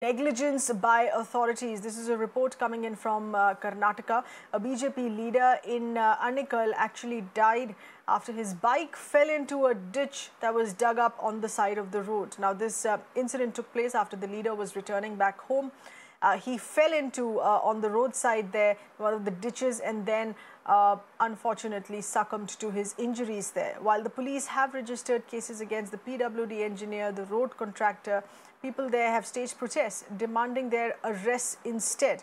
Negligence by authorities. This is a report coming in from Karnataka. A BJP leader in Anikal actually died after his bike fell into a ditch that was dug up on the side of the road. Now, this incident took place after the leader was returning back home. He fell into on the roadside there, one of the ditches, and then unfortunately succumbed to his injuries there. While the police have registered cases against the PWD engineer, the road contractor, people there have staged protests demanding their arrests instead.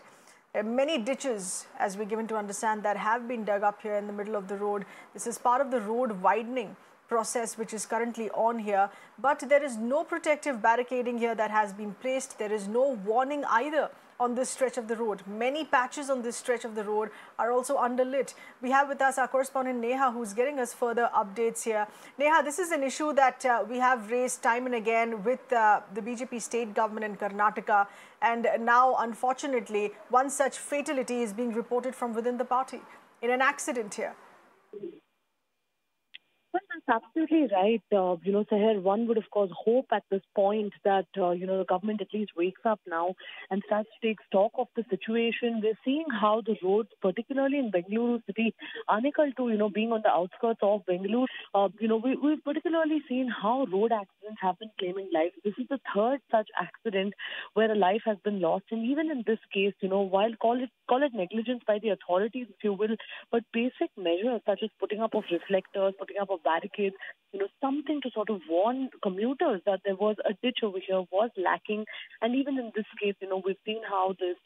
There are many ditches, as we're given to understand, that have been dug up here in the middle of the road. This is part of the road widening process which is currently on here, but there is no protective barricading here that has been placed. There is no warning either on this stretch of the road. Many patches on this stretch of the road are also underlit. We have with us our correspondent Neha, who's getting us further updates here. Neha, this is an issue that we have raised time and again with the BJP state government in Karnataka, and now unfortunately one such fatality is being reported from within the party in an accident here. Well, that's absolutely right. Seher, one would, of course, hope at this point that, the government at least wakes up now and starts to take stock of the situation. We're seeing how the roads, particularly in Bengaluru city, Anikal too, being on the outskirts of Bengaluru, we've particularly seen how road accidents have been claiming lives. This is the third such accident where a life has been lost. And even in this case, while call it negligence by the authorities, if you will, but basic measures such as putting up of reflectors, putting up of barricades, something to sort of warn commuters that there was a ditch over here was lacking. And even in this case, we've seen how this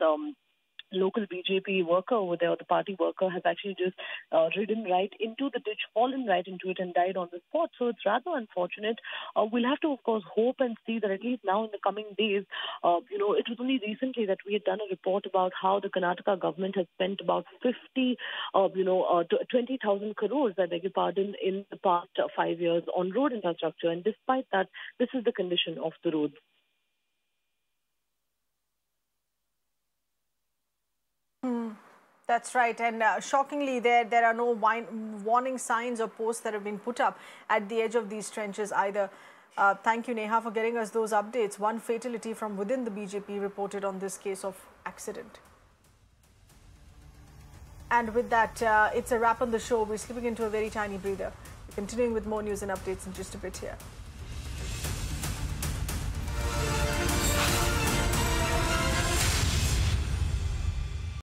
local BJP worker over there, or the party worker, has actually just ridden right into the ditch, fallen right into it and died on the spot. So it's rather unfortunate. We'll have to, of course, hope and see that at least now in the coming days, it was only recently that we had done a report about how the Karnataka government has spent about 20,000 crores, I beg your pardon, in the past 5 years on road infrastructure. And despite that, this is the condition of the roads. That's right, and shockingly, there are no warning signs or posts that have been put up at the edge of these trenches either. Thank you, Neha, for getting us those updates. One fatality from within the BJP reported on this case of accident. And with that, it's a wrap on the show. We're slipping into a very tiny breather. We're continuing with more news and updates in just a bit here.